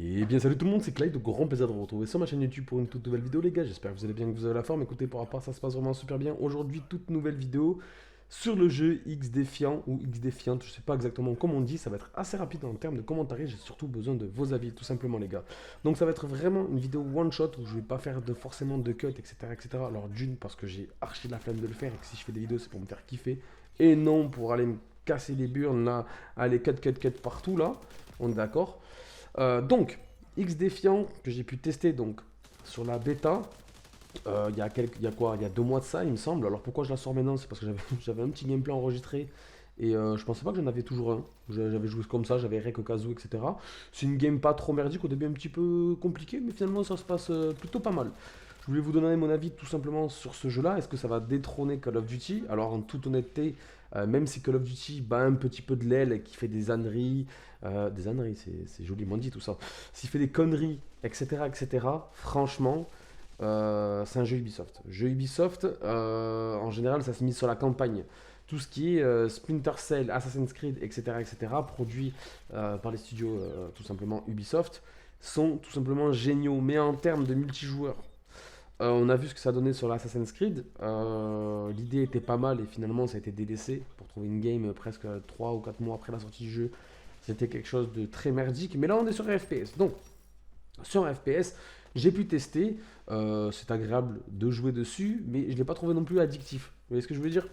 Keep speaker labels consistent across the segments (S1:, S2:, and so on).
S1: Et bien salut tout le monde, c'est Clyde, grand plaisir de vous retrouver sur ma chaîne YouTube pour une toute nouvelle vidéo les gars, j'espère que vous allez bien, que vous avez la forme, écoutez pour rapport ça se passe vraiment super bien. Aujourd'hui toute nouvelle vidéo sur le jeu X Défiant ou X Défiante, je sais pas exactement comment on dit, ça va être assez rapide en termes de commentaires, j'ai surtout besoin de vos avis tout simplement les gars. Donc ça va être vraiment une vidéo one shot où je vais pas faire forcément de cut etc. Alors d'une parce que j'ai archi la flemme de le faire et que si je fais des vidéos c'est pour me faire kiffer et non pour aller me casser les burnes là, aller cut partout là, on est d'accord. Donc, X Défiant que j'ai pu tester donc sur la bêta, il y a quoi? Il y a 2 mois de ça, il me semble. Alors pourquoi je la sors maintenant? C'est parce que j'avais j'avais un petit gameplay enregistré et je pensais pas que j'en avais toujours un. J'avais joué comme ça, j'avais rec au cas où, etc. C'est une game pas trop merdique, au début un petit peu compliqué, mais finalement ça se passe plutôt pas mal. Je voulais vous donner mon avis tout simplement sur ce jeu-là. Est-ce que ça va détrôner Call of Duty? Alors en toute honnêteté, même si Call of Duty bat un petit peu de l'aile et qui fait des âneries, c'est joliment dit tout ça. S'il fait des conneries, etc., franchement, c'est un jeu Ubisoft. Jeu Ubisoft, en général, ça se mise sur la campagne. Tout ce qui est Splinter Cell, Assassin's Creed, etc., produits par les studios tout simplement Ubisoft, sont tout simplement géniaux. Mais en termes de multijoueur, on a vu ce que ça donnait sur l'Assassin's Creed. L'idée était pas mal et finalement ça a été délaissé pour trouver une game presque 3 ou 4 mois après la sortie du jeu. C'était quelque chose de très merdique. Mais là on est sur un FPS. Donc sur un FPS, j'ai pu tester. C'est agréable de jouer dessus, mais je ne l'ai pas trouvé non plus addictif. Vous voyez ce que je veux dire?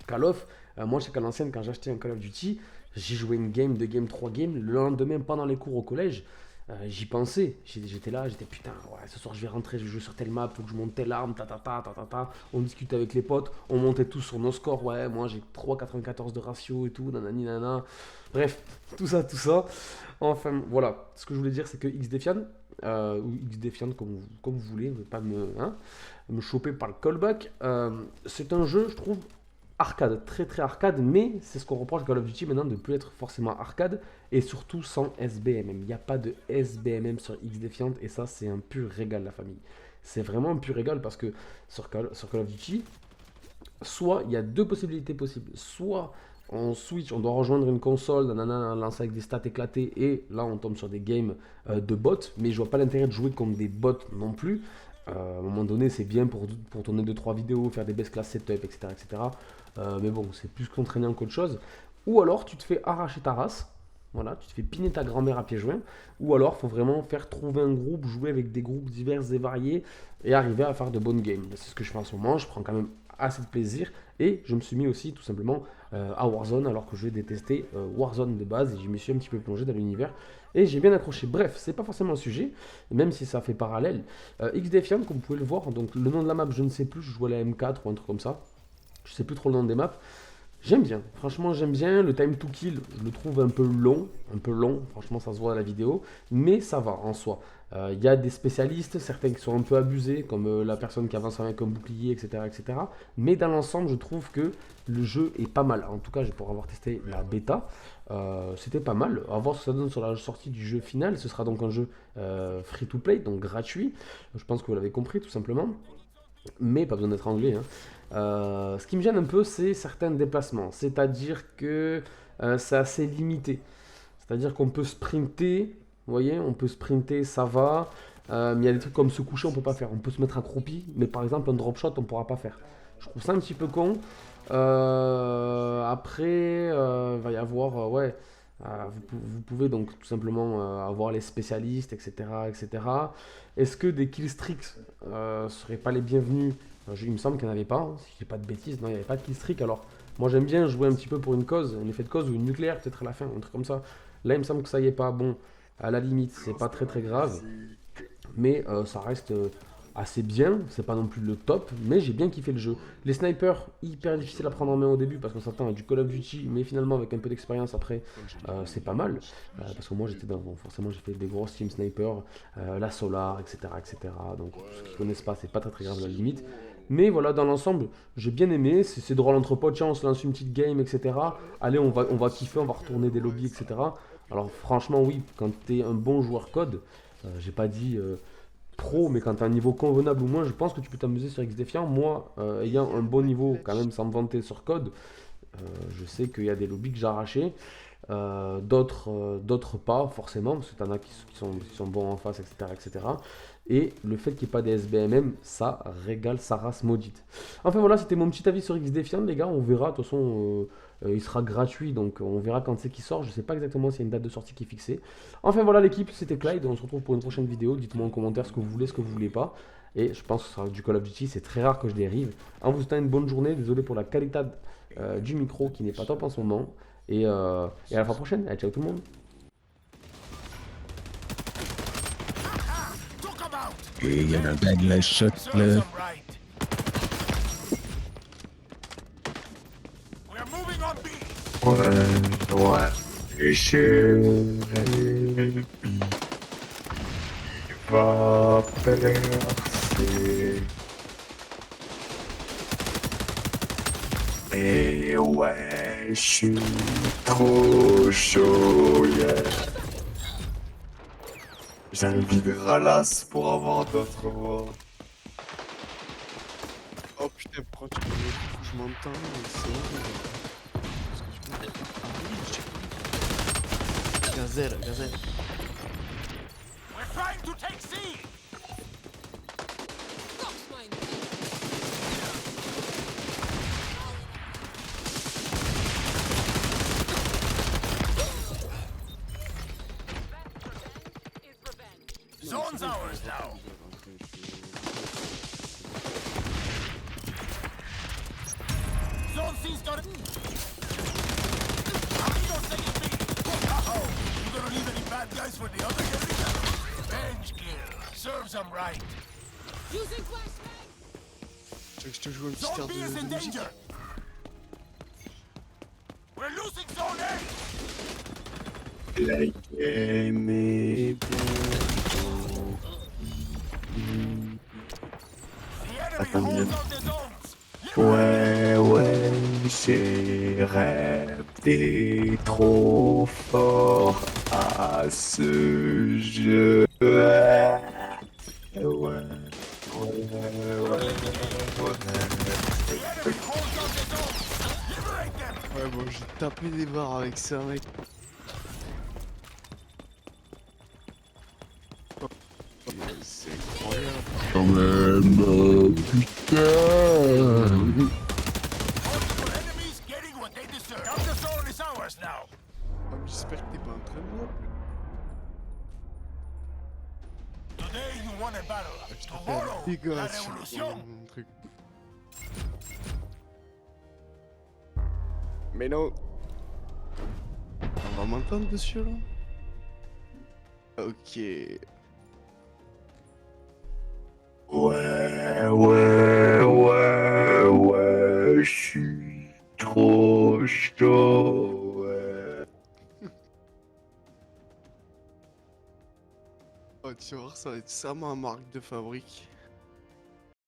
S1: Call of, moi je sais qu'à l'ancienne, quand j'achetais un Call of Duty, j'ai joué une game, deux games, trois games. Le lendemain, pendant les cours au collège, j'y pensais. J'étais là, j'étais putain, ouais, ce soir je vais rentrer, je vais jouer sur telle map, faut que je monte telle arme, ta. On discutait avec les potes, on montait tous sur nos scores. Ouais, moi j'ai 3,94 de ratio et tout, nanani nana. Bref, tout ça. Enfin, voilà. Ce que je voulais dire, c'est que XDefiant, ou XDefiant comme vous voulez, ne pas me choper par le callback, c'est un jeu, je trouve, arcade, très très arcade, mais c'est ce qu'on reproche à Call of Duty maintenant de ne plus être forcément arcade et surtout sans SBMM. Il n'y a pas de SBMM sur X Defiant et ça c'est un pur régal la famille. C'est vraiment un pur régal parce que sur Call of Duty, soit il y a deux possibilités possibles, soit on switch, on doit rejoindre une console, nanana, lancer avec des stats éclatés et là on tombe sur des games de bots, mais je vois pas l'intérêt de jouer comme des bots non plus. À un moment donné, c'est bien pour tourner deux trois vidéos, faire des best class setup, etc. Mais bon, c'est plus contraignant qu'autre chose. Ou alors, tu te fais arracher ta race. Voilà, tu te fais piner ta grand-mère à pieds joints. Ou alors, il faut vraiment faire trouver un groupe, jouer avec des groupes divers et variés et arriver à faire de bonnes games. C'est ce que je fais en ce moment. Je prends quand même assez de plaisir. Et je me suis mis aussi tout simplement à Warzone alors que je détestais Warzone de base. Et je me suis un petit peu plongé dans l'univers. Et j'ai bien accroché. Bref, c'est pas forcément un sujet, même si ça fait parallèle. X-Defiant, comme vous pouvez le voir, donc le nom de la map, je ne sais plus, je joue à la M4 ou un truc comme ça. Je sais plus trop le nom des maps. J'aime bien, franchement j'aime bien. Le time to kill, je le trouve un peu long, franchement ça se voit à la vidéo, mais ça va en soi. Il y a des spécialistes, certains qui sont un peu abusés, comme la personne qui avance avec un bouclier, etc. Mais dans l'ensemble, je trouve que le jeu est pas mal. En tout cas, pour avoir testé la bêta, c'était pas mal. À voir ce que ça donne sur la sortie du jeu final. Ce sera donc un jeu free to play, donc gratuit. Je pense que vous l'avez compris tout simplement, mais pas besoin d'être anglais, hein. Ce qui me gêne un peu, c'est certains déplacements. C'est-à-dire que c'est assez limité. C'est-à-dire qu'on peut sprinter, vous voyez, on peut sprinter, ça va. Mais il y a des trucs comme se coucher, on peut pas faire. On peut se mettre accroupi, mais par exemple, un drop shot, on pourra pas faire. Je trouve ça un petit peu con. Après, il va y avoir, ouais, vous pouvez donc tout simplement avoir les spécialistes, etc. Est-ce que des killstreaks seraient pas les bienvenus? Il me semble qu'il n'y en avait pas, hein, si je dis pas de bêtises, non, il n'y avait pas de killstreak. Alors, moi j'aime bien jouer un petit peu pour une cause, un effet de cause ou une nucléaire peut-être à la fin, un truc comme ça. Là, il me semble que ça y est pas. Bon, à la limite, c'est pas très très grave, mais ça reste assez bien. C'est pas non plus le top, mais j'ai bien kiffé le jeu. Les snipers, hyper difficile à prendre en main au début parce qu'on s'attend à du Call of Duty, mais finalement, avec un peu d'expérience après, c'est pas mal. Parce que moi, j'étais dans. Bon, forcément, j'ai fait des grosses team snipers, la Solar, etc. Donc, pour ceux qui connaissent pas, c'est pas très très grave à la limite. Mais voilà, dans l'ensemble, j'ai bien aimé. C'est drôle entre potes, tiens, on se lance une petite game, etc. Allez, on va kiffer, on va retourner des lobbies, etc. Alors franchement, oui, quand tu es un bon joueur code, j'ai pas dit pro, mais quand tu as un niveau convenable ou moins, je pense que tu peux t'amuser sur XDefiant. Moi, ayant un bon niveau, quand même sans me vanter sur code, je sais qu'il y a des lobbies que j'ai arrachés. d'autres pas forcément, parce que t'en as qui sont bons en face, etc., etc. Et le fait qu'il n'y ait pas des SBMM, ça régale sa race maudite. Enfin voilà, c'était mon petit avis sur X Defiant, les gars. On verra, de toute façon, il sera gratuit, donc on verra quand c'est qu'il sort. Je sais pas exactement s'il y a une date de sortie qui est fixée. Enfin voilà, l'équipe, c'était Clyde. On se retrouve pour une prochaine vidéo. Dites-moi en commentaire ce que vous voulez, ce que vous voulez pas. Et je pense que ce sera du Call of Duty. C'est très rare que je dérive. En vous souhaitant une bonne journée. Désolé pour la qualité du micro qui n'est pas top en ce moment. Et à la fois prochaine. Allez, ciao tout le monde.
S2: Et il y a un gars de la shot là. Ouais, ouais. Et chérie, il va percer. Et ouais, je suis trop chaud, yeah. J'ai envie de ralasse pour avoir d'autres voix.
S3: Oh putain, pourquoi tu me dis que je m'entends? C'est horrible. Parce que tu m'entends. Ah oui, je sais pas. Gazelle, gazelle.
S4: We're trying to take C! Zone's ours now! Zone C's got it! How you don't say it's me? Uh-oh! You gonna leave any bad guys for the other area? Revenge kill! Serves them right!
S5: Using flashbang!
S3: Tu veux que je te joue un petit
S4: Zone
S3: air
S4: B is in
S3: de musique?
S4: danger! We're losing Zone A!
S2: La game est bientôt.
S4: The enemy
S2: Attends,
S4: holds
S2: bien.
S4: on the zones!
S2: Ouais, ouais, j'ai rêvé trop fort à ce jeu. Ouais, ouais, ouais, ouais.
S4: The enemy holds on the zones! Liberate them!
S3: Ouais, bon, j'ai tapé des barres avec ça, mec. C'est incroyable.
S2: Quand même, putain.
S4: Multiple enemies getting what they deserve! Now the zone is ours now!
S3: Oh, mais j'espère que t'es pas en train de moi.
S4: Today you won a battle.
S3: Je
S4: Tomorrow,
S3: t'appelle des
S4: la
S3: gars sur
S4: révolution!
S3: ton truc. Mais non. On va m'entendre dessus là? Ok.
S2: Ouais, ouais, ouais, ouais, je suis trop chaud, ouais.
S3: Oh, tu vas voir, ça va être ça ma marque de fabrique.